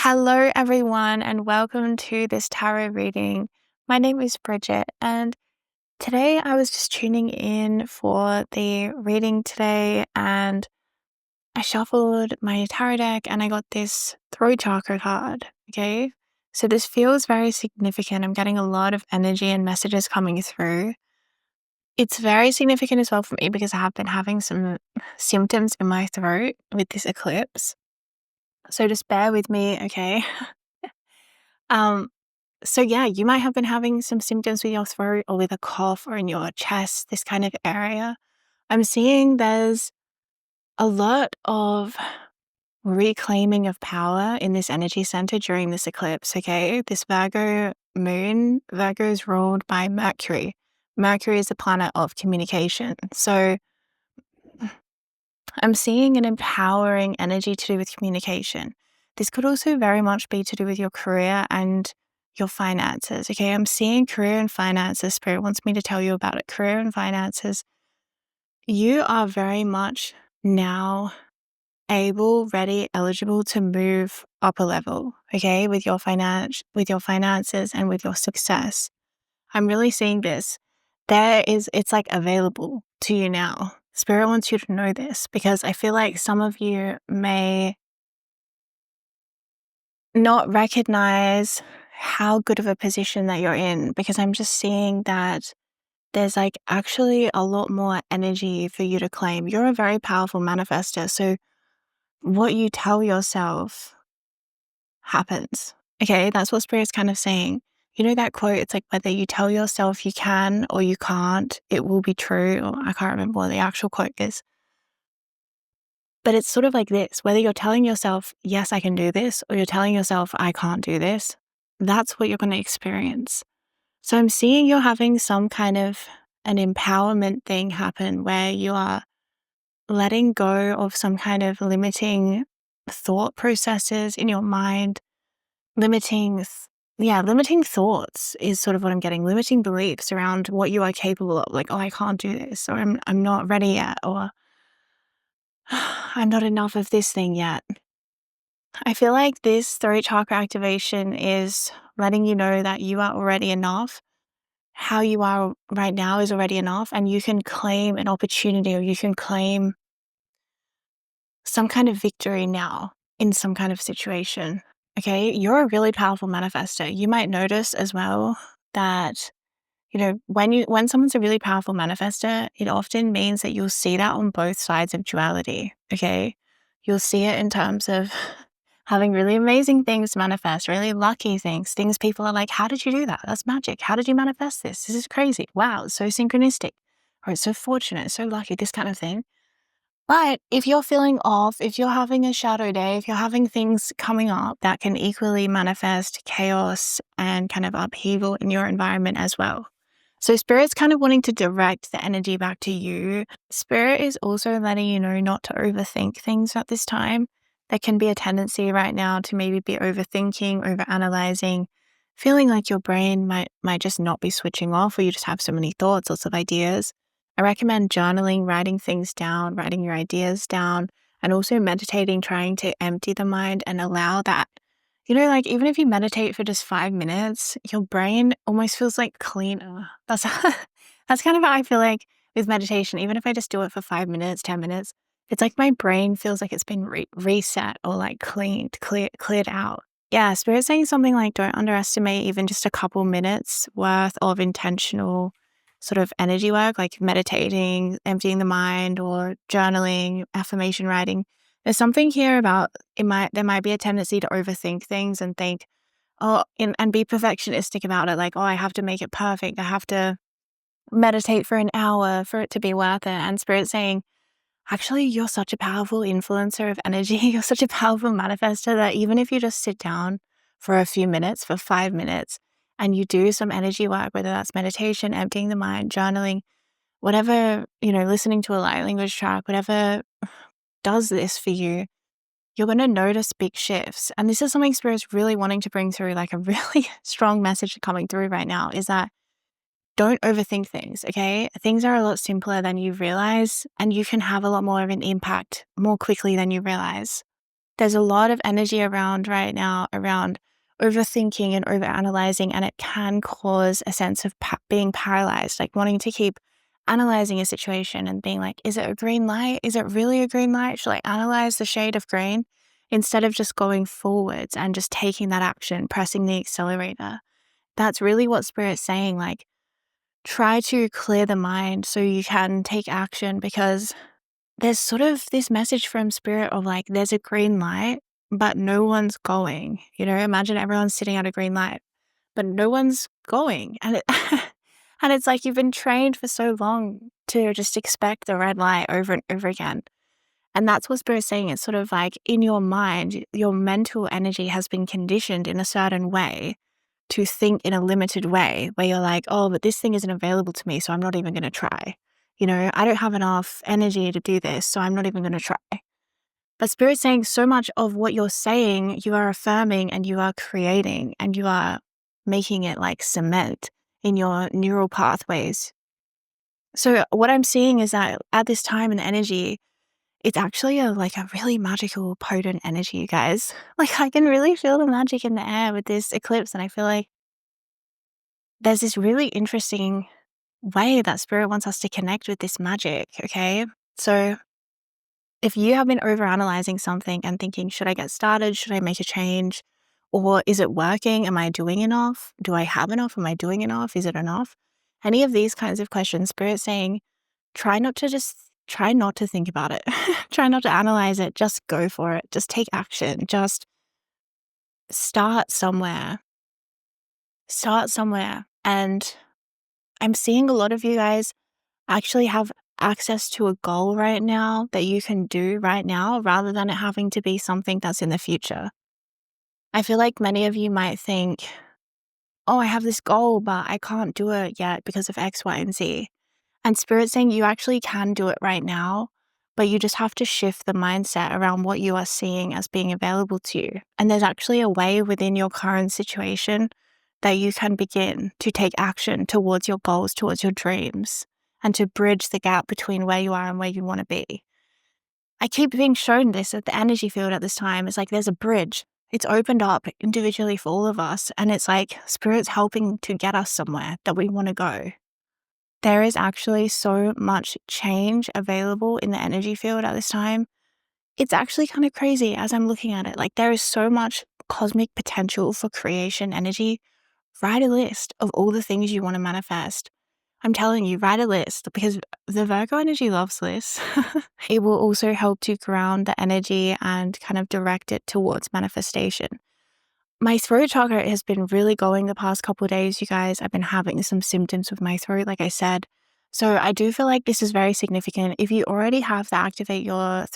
Hello, everyone, and welcome to this tarot reading. My name is Bridget, and today I was just tuning in for the reading today, and I shuffled my tarot deck and I got this throat chakra card. Okay, so this feels very significant. I'm getting a lot of energy and messages coming through. It's very significant as well for me because I have been having some symptoms in my throat with this eclipse. So just bear with me, okay? Um, So yeah, you might have been having some symptoms with your throat or with a cough or in your chest, this kind of area. I'm seeing there's a lot of reclaiming of power in this energy center during this eclipse, okay? This Virgo moon, Virgo is ruled by Mercury. Mercury is the planet of communication. So I'm seeing an empowering energy to do with communication. This could also very much be to do with your career and your finances. Okay, I'm seeing career and finances. Spirit wants me to tell you about it. Career and finances. You are very much now able, ready, eligible to move up a level. Okay, with your finances, and with your success. I'm really seeing this. It's like available to you now. Spirit wants you to know this because I feel like some of you may not recognize how good of a position that you're in, because I'm just seeing that there's like actually a lot more energy for you to claim. You're a very powerful manifester. So what you tell yourself happens. Okay, that's what Spirit's kind of saying. You know that quote, it's like whether you tell yourself you can or you can't, it will be true. Or I can't remember what the actual quote is. But it's sort of like this, whether you're telling yourself, yes, I can do this, or you're telling yourself, I can't do this, that's what you're going to experience. So I'm seeing you're having some kind of an empowerment thing happen where you are letting go of some kind of limiting thought processes in your mind. Limiting thoughts is sort of what I'm getting. Limiting beliefs around what you are capable of. Like, oh, I can't do this, or I'm not ready yet, or I'm not enough of this thing yet. I feel like this throat chakra activation is letting you know that you are already enough. How you are right now is already enough, and you can claim an opportunity, or you can claim some kind of victory now in some kind of situation. Okay, you're a really powerful manifester. You might notice as well that, when someone's a really powerful manifester, it often means that you'll see that on both sides of duality. Okay, you'll see it in terms of having really amazing things manifest, really lucky things people are like, how did you do that? That's magic. How did you manifest this? This is crazy. Wow, it's so synchronistic, or it's so fortunate, so lucky, this kind of thing. But if you're feeling off, if you're having a shadow day, if you're having things coming up that can equally manifest chaos and kind of upheaval in your environment as well. So Spirit's kind of wanting to direct the energy back to you. Spirit is also letting you know not to overthink things at this time. There can be a tendency right now to maybe be overthinking, overanalyzing, feeling like your brain might just not be switching off, or you just have so many thoughts, lots of ideas. I recommend journaling, writing things down, writing your ideas down, and also meditating, trying to empty the mind and allow that. Like even if you meditate for just 5 minutes, your brain almost feels like cleaner. That's that's kind of how I feel like with meditation. Even if I just do it for 5 minutes, 10 minutes, it's like my brain feels like it's been reset or like cleared out. Yeah, Spirit's saying something like, don't underestimate even just a couple minutes worth of intentional sort of energy work, like meditating, emptying the mind, or journaling, affirmation writing. There's something here about there might be a tendency to overthink things and think, and be perfectionistic about it. Like, oh, I have to make it perfect. I have to meditate for an hour for it to be worth it. And Spirit's saying, actually, you're such a powerful influencer of energy. You're such a powerful manifester that even if you just sit down for a few minutes, for 5 minutes, and you do some energy work, whether that's meditation, emptying the mind, journaling, whatever, listening to a light language track, whatever does this for you, you're going to notice big shifts. And this is something Spirit's really wanting to bring through, like a really strong message coming through right now, is that don't overthink things, okay? Things are a lot simpler than you realize, and you can have a lot more of an impact more quickly than you realize. There's a lot of energy around right now around overthinking and overanalyzing, and it can cause a sense of being paralyzed, like wanting to keep analyzing a situation and being like, is it a green light? Is it really a green light? Should I analyze the shade of green? Instead of just going forwards and just taking that action, pressing the accelerator. That's really what Spirit's saying. Like, try to clear the mind so you can take action, because there's sort of this message from Spirit of like, there's a green light, but no one's going. Imagine everyone's sitting at a green light, but no one's going. And and it's like you've been trained for so long to just expect the red light over and over again. And that's what Spirit's saying. It's sort of like in your mind, your mental energy has been conditioned in a certain way to think in a limited way, where you're like, oh, but this thing isn't available to me, so I'm not even going to try. I don't have enough energy to do this, so I'm not even going to try. But Spirit's saying so much of what you're saying, you are affirming and you are creating and you are making it like cement in your neural pathways. So what I'm seeing is that at this time in the energy, it's actually a really magical, potent energy, you guys. Like, I can really feel the magic in the air with this eclipse, and I feel like there's this really interesting way that Spirit wants us to connect with this magic, okay? So if you have been overanalyzing something and thinking, should I get started? Should I make a change? Or is it working? Am I doing enough? Do I have enough? Am I doing enough? Is it enough? Any of these kinds of questions, Spirit's saying, try not to think about it. Try not to analyze it. Just go for it. Just take action. Just start somewhere. Start somewhere. And I'm seeing a lot of you guys actually have access to a goal right now that you can do right now, rather than it having to be something that's in the future. I feel like many of you might think, oh, I have this goal, but I can't do it yet because of X, Y, and Z. And Spirit's saying you actually can do it right now, but you just have to shift the mindset around what you are seeing as being available to you. And there's actually a way within your current situation that you can begin to take action towards your goals, towards your dreams, and to bridge the gap between where you are and where you want to be. I keep being shown this at the energy field at this time. It's like there's a bridge. It's opened up individually for all of us. And it's like Spirit's helping to get us somewhere that we want to go. There is actually so much change available in the energy field at this time. It's actually kind of crazy as I'm looking at it. Like, there is so much cosmic potential for creation energy. Write a list of all the things you want to manifest. I'm telling you, write a list, because the Virgo energy loves lists. It will also help to ground the energy and kind of direct it towards manifestation. My throat chakra has been really going the past couple of days, you guys. I've been having some symptoms with my throat, like I said. So I do feel like this is very significant. If you already have the activate your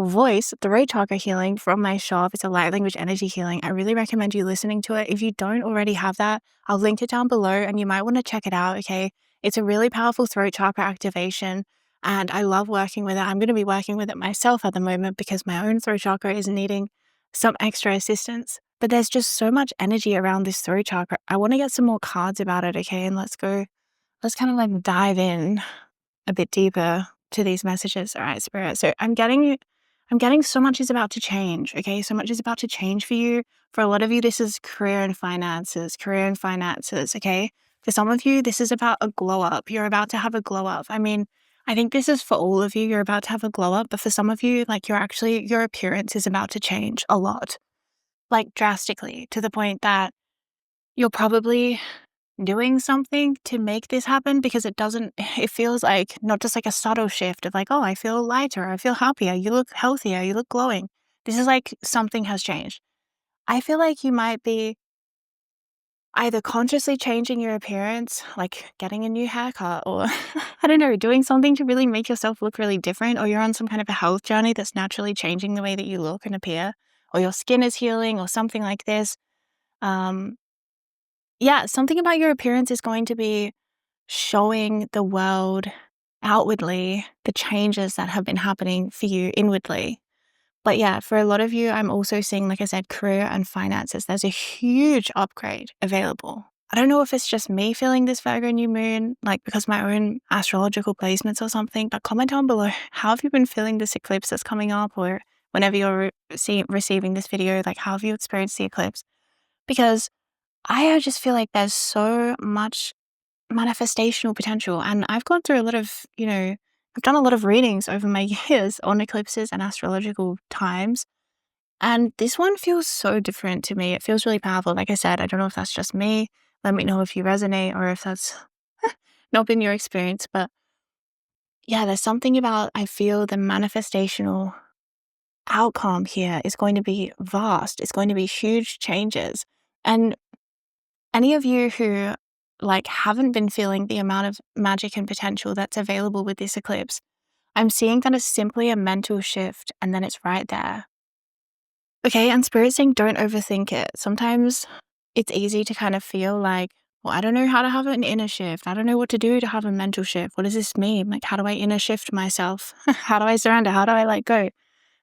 voice, throat chakra healing from my shop, it's a light language energy healing. I really recommend you listening to it. If you don't already have that, I'll link it down below and you might want to check it out, okay? It's a really powerful throat chakra activation and I love working with it. I'm going to be working with it myself at the moment because my own throat chakra is needing some extra assistance. But there's just so much energy around this throat chakra. I want to get some more cards about it, okay? And let's kind of like dive in a bit deeper to these messages. All right, Spirit. So I'm getting so much is about to change. Okay. So much is about to change for you. For a lot of you, this is career and finances. Okay. For some of you, this is about a glow up. You're about to have a glow up. I mean, I think this is for all of you. You're about to have a glow up, but for some of you, like your appearance is about to change a lot, like drastically, to the point that you're probably doing something to make this happen, because it feels like not just like a subtle shift of like, oh, I feel lighter, I feel happier, you look healthier, you look glowing. This is like something has changed. I feel like you might be either consciously changing your appearance, like getting a new haircut, or I don't know, doing something to really make yourself look really different, or you're on some kind of a health journey that's naturally changing the way that you look and appear, or your skin is healing or something like this. Yeah, something about your appearance is going to be showing the world outwardly the changes that have been happening for you inwardly. But yeah, for a lot of you, I'm also seeing, like I said, career and finances. There's a huge upgrade available. I don't know if it's just me feeling this Virgo new moon, like because my own astrological placements or something, but comment down below, how have you been feeling this eclipse that's coming up, or whenever you're receiving this video, like how have you experienced the eclipse? Because I just feel like there's so much manifestational potential. And I've gone through a lot of, I've done a lot of readings over my years on eclipses and astrological times. And this one feels so different to me. It feels really powerful. Like I said, I don't know if that's just me. Let me know if you resonate or if that's not been your experience. But yeah, there's something about, I feel the manifestational outcome here is going to be vast. It's going to be huge changes. And any of you who like haven't been feeling the amount of magic and potential that's available with this eclipse, I'm seeing that it's simply a mental shift and then it's right there. Okay, and spirit saying don't overthink it. Sometimes it's easy to kind of feel like, well, I don't know how to have an inner shift. I don't know what to do to have a mental shift. What does this mean? Like, how do I inner shift myself? How do I surrender? How do I let go?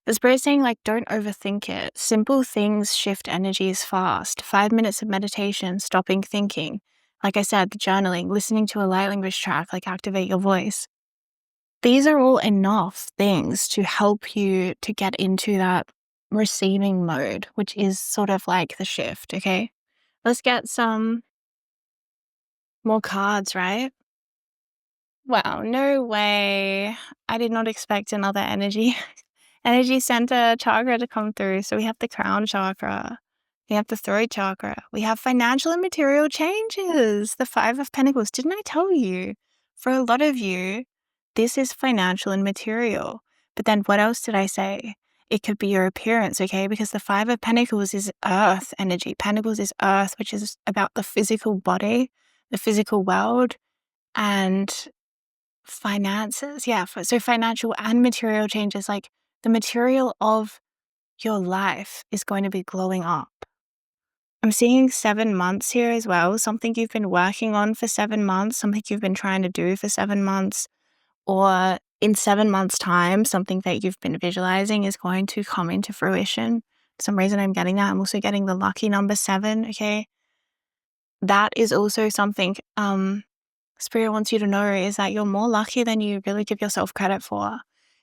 The spirit saying, like, don't overthink it. Simple things shift energies fast. 5 minutes of meditation, stopping thinking. Like I said, the journaling, listening to a light language track, like activate your voice. These are all enough things to help you to get into that receiving mode, which is sort of like the shift, okay? Let's get some more cards, right? Wow, no way. I did not expect another energy center chakra to come through. So we have the crown chakra, we have the throat chakra, we have financial and material changes, the 5 of Pentacles. Didn't I tell you? For a lot of you, this is financial and material. But then what else did I say? It could be your appearance, okay? Because the 5 of Pentacles is earth energy. Pentacles is earth, which is about the physical body, the physical world, and finances. Yeah, so financial and material changes, like the material of your life is going to be glowing up. I'm seeing 7 months here as well, something you've been working on for 7 months, something you've been trying to do for 7 months, or in 7 months' time, something that you've been visualizing is going to come into fruition. For some reason I'm getting that. I'm also getting the lucky number 7, okay? That is also something Spirit wants you to know is that you're more lucky than you really give yourself credit for.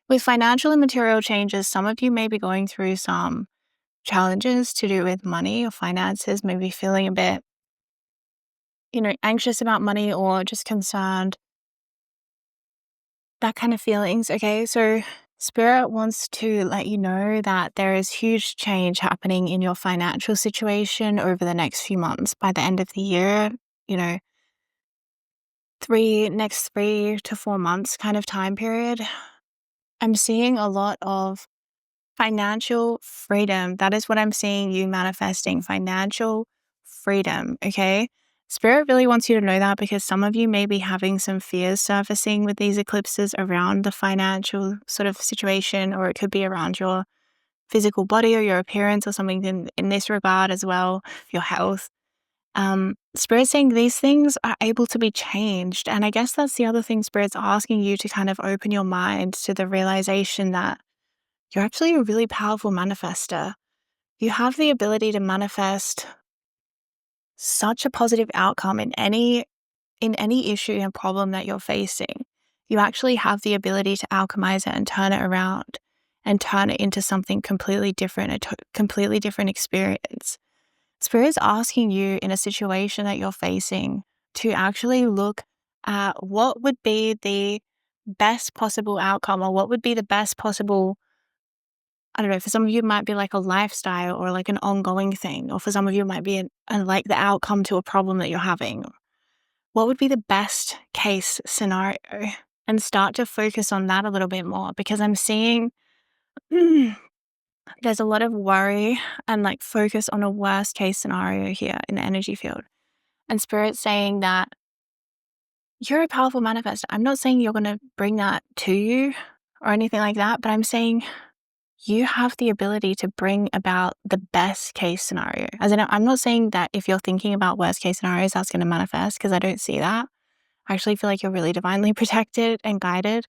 With financial and material changes, some of you may be going through some challenges to do with money or finances, maybe feeling a bit, anxious about money or just concerned, that kind of feelings, okay? So Spirit wants to let you know that there is huge change happening in your financial situation over the next few months. By the end of the year, you know, next 3 to 4 months kind of time period, I'm seeing a lot of financial freedom. That is what I'm seeing you manifesting, financial freedom, okay? Spirit really wants you to know that because some of you may be having some fears surfacing with these eclipses around the financial sort of situation, or it could be around your physical body or your appearance or something in this regard as well, your health. Spirit saying these things are able to be changed. And I guess that's the other thing Spirit's asking you to kind of open your mind to the realization that you're actually a really powerful manifester. You have the ability to manifest such a positive outcome in any issue and problem that you're facing. You actually have the ability to alchemize it and turn it around and turn it into something completely different, completely different experience. Spirit is asking you in a situation that you're facing to actually look at what would be the best possible outcome, or what would be the best possible, I don't know, for some of you it might be like a lifestyle or like an ongoing thing, or for some of you it might be like the outcome to a problem that you're having. What would be the best case scenario? And start to focus on that a little bit more, because I'm seeing there's a lot of worry and like focus on a worst case scenario here in the energy field. And Spirit's saying that you're a powerful manifestor. I'm not saying you're going to bring that to you or anything like that, but I'm saying you have the ability to bring about the best case scenario. As in, I'm not saying that if you're thinking about worst case scenarios, that's going to manifest, because I don't see that. I actually feel like you're really divinely protected and guided.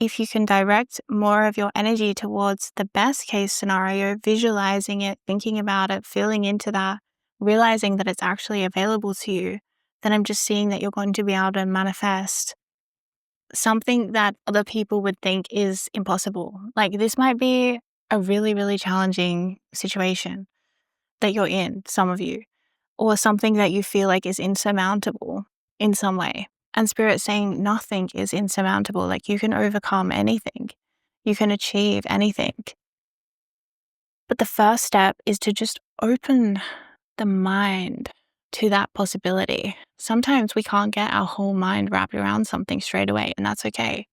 If you can direct more of your energy towards the best case scenario, visualizing it, thinking about it, feeling into that, realizing that it's actually available to you, then I'm just seeing that you're going to be able to manifest something that other people would think is impossible. Like, this might be a really, really challenging situation that you're in, some of you, or something that you feel like is insurmountable in some way. And Spirit's saying nothing is insurmountable. Like, you can overcome anything, you can achieve anything. But the first step is to just open the mind to that possibility. Sometimes we can't get our whole mind wrapped around something straight away, and that's okay.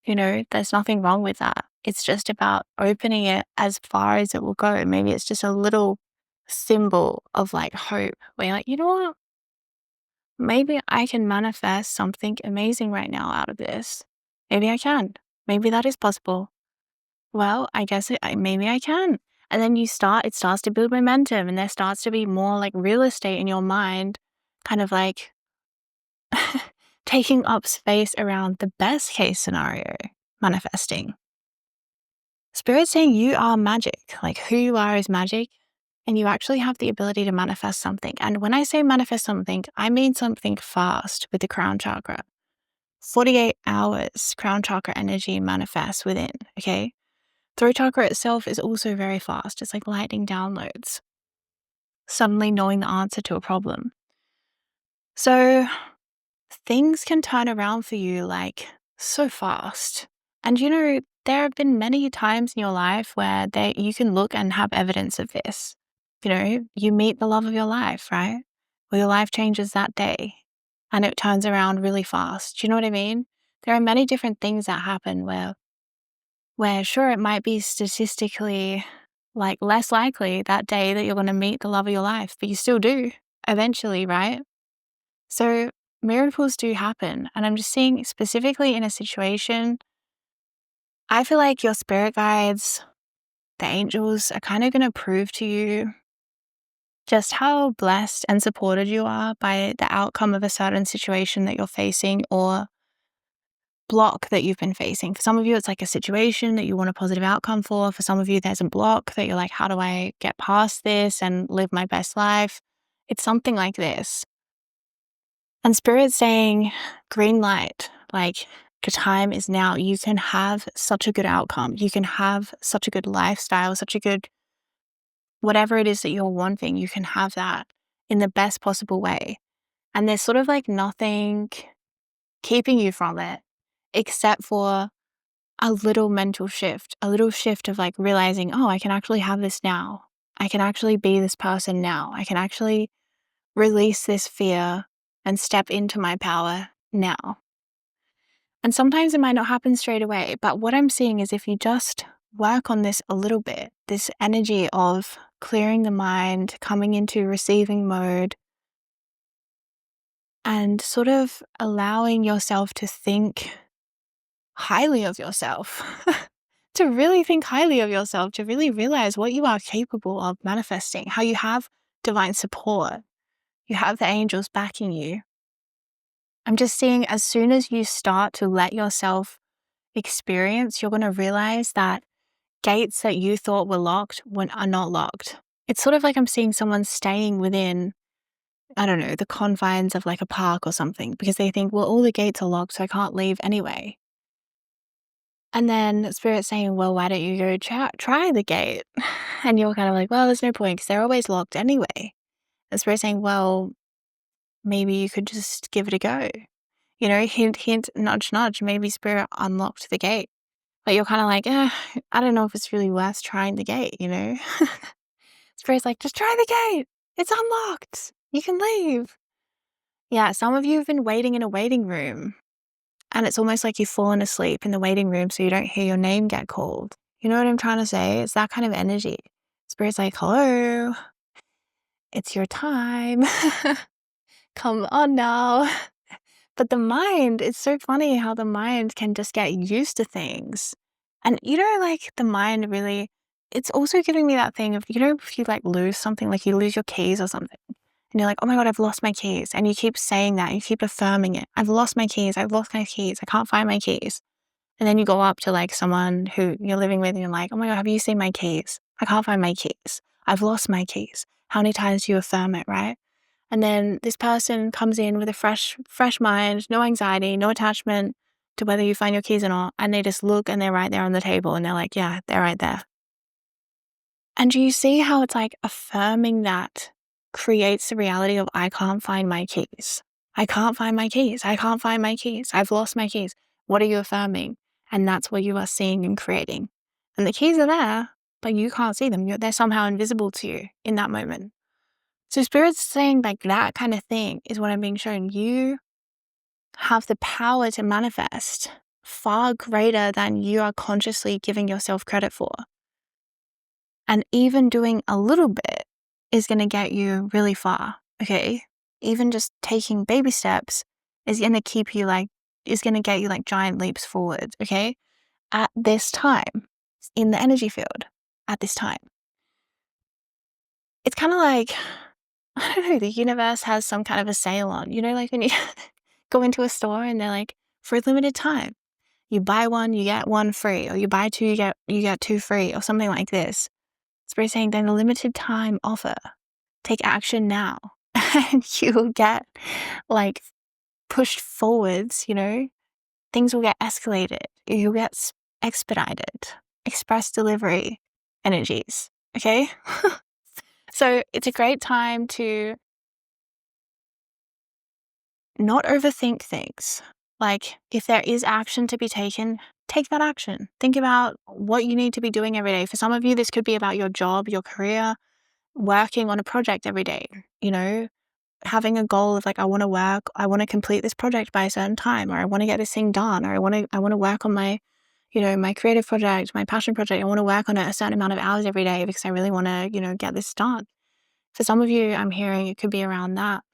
There's nothing wrong with that. It's just about opening it as far as it will go. Maybe it's just a little symbol of like hope where you're like, you know what? Maybe I can manifest something amazing right now out of this. Maybe I can. Maybe that is possible. Well, I guess maybe I can. And then it starts to build momentum, and there starts to be more like real estate in your mind, kind of like taking up space around the best case scenario, manifesting. Spirit's saying you are magic. Like, who you are is magic, and you actually have the ability to manifest something. And when I say manifest something, I mean something fast with the crown chakra. 48 hours crown chakra energy manifests within, okay? Throat chakra itself is also very fast. It's like lightning downloads, suddenly knowing the answer to a problem. So things can turn around for you like so fast. And there have been many times in your life where you can look and have evidence of this. You meet the love of your life, right? Or your life changes that day and it turns around really fast. Do you know what I mean? There are many different things that happen where sure, it might be statistically like less likely that day that you're going to meet the love of your life, but you still do eventually, right? So miracles do happen. And I'm just seeing specifically in a situation, I feel like your spirit guides, the angels, are kind of going to prove to you just how blessed and supported you are by the outcome of a certain situation that you're facing or block that you've been facing. For some of you, it's like a situation that you want a positive outcome for. For some of you, there's a block that you're like, how do I get past this and live my best life? It's something like this. And Spirit's saying, green light, like the time is now. You can have such a good outcome. You can have such a good lifestyle, such a good, whatever it is that you're wanting, you can have that in the best possible way. And there's sort of like nothing keeping you from it except for a little mental shift, a little shift of like realizing, oh, I can actually have this now. I can actually be this person now. I can actually release this fear and step into my power now. And sometimes it might not happen straight away, but what I'm seeing is if you just work on this a little bit, this energy of clearing the mind, coming into receiving mode, and sort of allowing yourself to think highly of yourself, to really think highly of yourself, to really realize what you are capable of manifesting, how you have divine support, you have the angels backing you. I'm just seeing as soon as you start to let yourself experience, you're going to realize that gates that you thought were locked are not locked. It's sort of like I'm seeing someone staying within, I don't know, the confines of like a park or something because they think, well, all the gates are locked, so I can't leave anyway. And then Spirit's saying, well, why don't you go try the gate? And you're kind of like, well, there's no point because they're always locked anyway. And Spirit's saying, well, maybe you could just give it a go. Hint, hint, nudge, nudge. Maybe Spirit unlocked the gate. But you're kind of like, I don't know if it's really worth trying the gate, Spirit's like, just try the gate. It's unlocked. You can leave. Yeah, some of you have been waiting in a waiting room. And it's almost like you've fallen asleep in the waiting room so you don't hear your name get called. You know what I'm trying to say? It's that kind of energy. Spirit's like, hello, it's your time. Come on now. But the mind, it's so funny how the mind can just get used to things. And like the mind really, it's also giving me that thing of, if you like lose something, like you lose your keys or something. And you're like, oh my God, I've lost my keys. And you keep saying that, you keep affirming it. I've lost my keys. I've lost my keys. I can't find my keys. And then you go up to like someone who you're living with and you're like, oh my God, have you seen my keys? I can't find my keys. I've lost my keys. How many times do you affirm it, right? And then this person comes in with a fresh mind, no anxiety, no attachment to whether you find your keys or not. And they just look and they're right there on the table and they're like, yeah, they're right there. And do you see how it's like affirming that creates the reality of, I can't find my keys. I can't find my keys. I can't find my keys. I've lost my keys. What are you affirming? And that's what you are seeing and creating. And the keys are there, but you can't see them. They're somehow invisible to you in that moment. So Spirit's saying like that kind of thing is what I'm being shown. You have the power to manifest far greater than you are consciously giving yourself credit for. And even doing a little bit is going to get you really far, okay? Even just taking baby steps is going to keep you is going to get you like giant leaps forward, okay? At this time, in the energy field, at this time. It's kind of like, I don't know, the universe has some kind of a sale on, like when you go into a store and they're like, for a limited time, you buy one, you get one free, or you buy two, you get two free, or something like this. Spirit saying, then a limited time offer. Take action now. And you will get like pushed forwards, things will get escalated. You'll get expedited. Express delivery energies. Okay? So it's a great time to not overthink things. Like if there is action to be taken, take that action. Think about what you need to be doing every day. For some of you, this could be about your job, your career, working on a project every day, having a goal of like, I want to complete this project by a certain time, or I want to get this thing done, or I want to work on my, my creative project, my passion project. I want to work on it a certain amount of hours every day because I really want to, get this done. For some of you, I'm hearing it could be around that.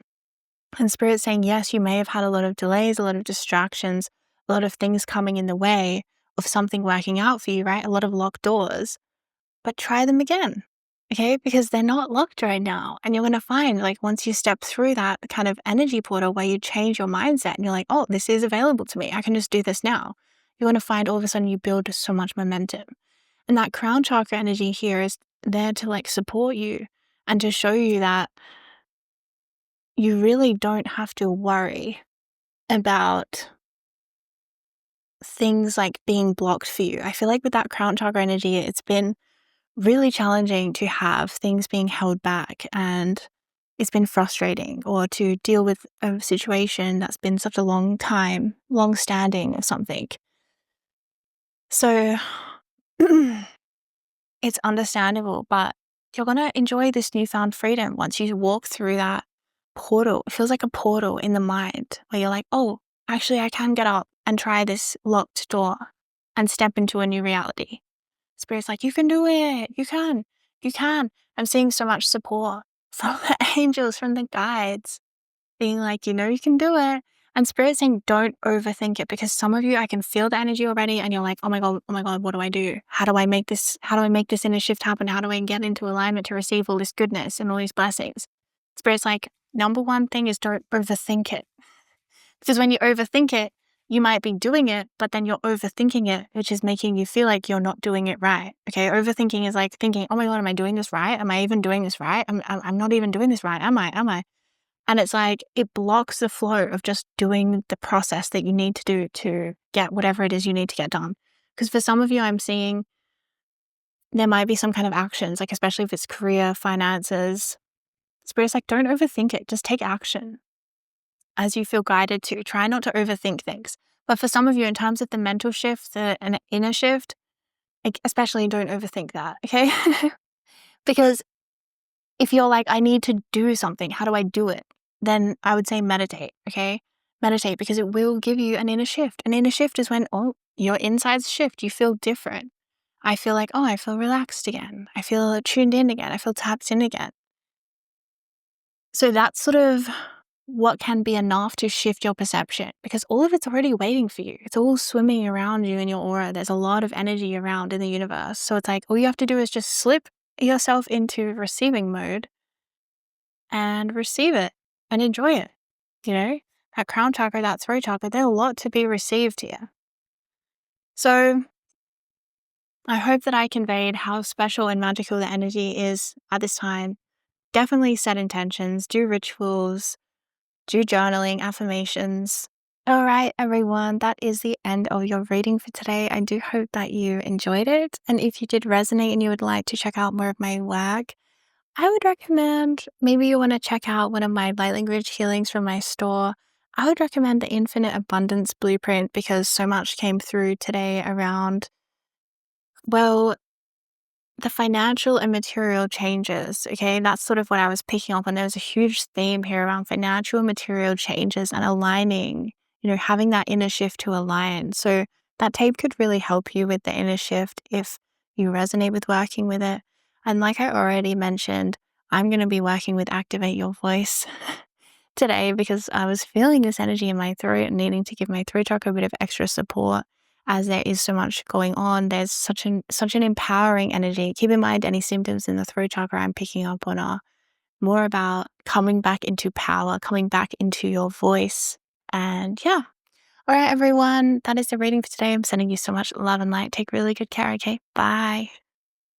And Spirit's saying, yes, you may have had a lot of delays, a lot of distractions, a lot of things coming in the way of something working out for you, right? A lot of locked doors, but try them again. Okay, because they're not locked right now. And you're going to find like once you step through that kind of energy portal where you change your mindset and you're like, oh, this is available to me. I can just do this now. You're going to find all of a sudden you build so much momentum. And that crown chakra energy here is there to like support you and to show you that you really don't have to worry about things like being blocked for you. I feel like with that crown chakra energy, it's been really challenging to have things being held back, and it's been frustrating, or to deal with a situation that's been such a long standing or something. So it's understandable, but you're going to enjoy this newfound freedom once you walk through that portal. It feels like a portal in the mind where you're like, oh, actually I can get up and try this locked door and step into a new reality. Spirit's like, you can do it. You can. I'm seeing so much support from the angels, from the guides, being like, you can do it. And Spirit's saying, don't overthink it, because some of you, I can feel the energy already, and you're like, oh my God, what do I do? How do I make this inner shift happen? How do I get into alignment to receive all this goodness and all these blessings? Spirit's like, number one thing is don't overthink it. Because when you overthink it, you might be doing it, but then you're overthinking it, which is making you feel like you're not doing it right. Okay, overthinking is like thinking, oh my God, am I doing this right? Am I even doing this right? I'm not even doing this right, am I? And it's like, it blocks the flow of just doing the process that you need to do to get whatever it is you need to get done. Because for some of you, I'm seeing there might be some kind of actions, like especially if it's career, finances. Spirit's like, don't overthink it, just take action as you feel guided to. Try not to overthink things. But for some of you, in terms of the mental shift, an inner shift, especially don't overthink that, okay? Because if you're like, I need to do something, how do I do it? Then I would say meditate, okay? Meditate, because it will give you an inner shift. An inner shift is when, your insides shift. You feel different. I feel like, I feel relaxed again. I feel tuned in again. I feel tapped in again. So that's sort of what can be enough to shift your perception, because all of it's already waiting for you. It's all swimming around you in your aura. There's a lot of energy around in the universe. So it's like, all you have to do is just slip yourself into receiving mode and receive it and enjoy it. That crown chakra, that throat chakra, there's a lot to be received here. So I hope that I conveyed how special and magical the energy is at this time. Definitely set intentions, do rituals, do journaling, affirmations, All right, everyone, that is the end of your reading for today. I do hope that you enjoyed it. And if you did resonate and you would like to check out more of my work, I would recommend maybe you want to check out one of my light language healings from my store. I would recommend the Infinite Abundance Blueprint because so much came through today around, well, the financial and material changes. Okay. That's sort of what I was picking up on. There's a huge theme here around financial and material changes and aligning, having that inner shift to align. So that tape could really help you with the inner shift if you resonate with working with it. And like I already mentioned, I'm going to be working with Activate Your Voice today because I was feeling this energy in my throat and needing to give my throat chakra a bit of extra support as there is so much going on. There's such an empowering energy. Keep in mind any symptoms in the throat chakra I'm picking up on are more about coming back into power, coming back into your voice. And yeah. All right, everyone. That is the reading for today. I'm sending you so much love and light. Take really good care, okay? Bye.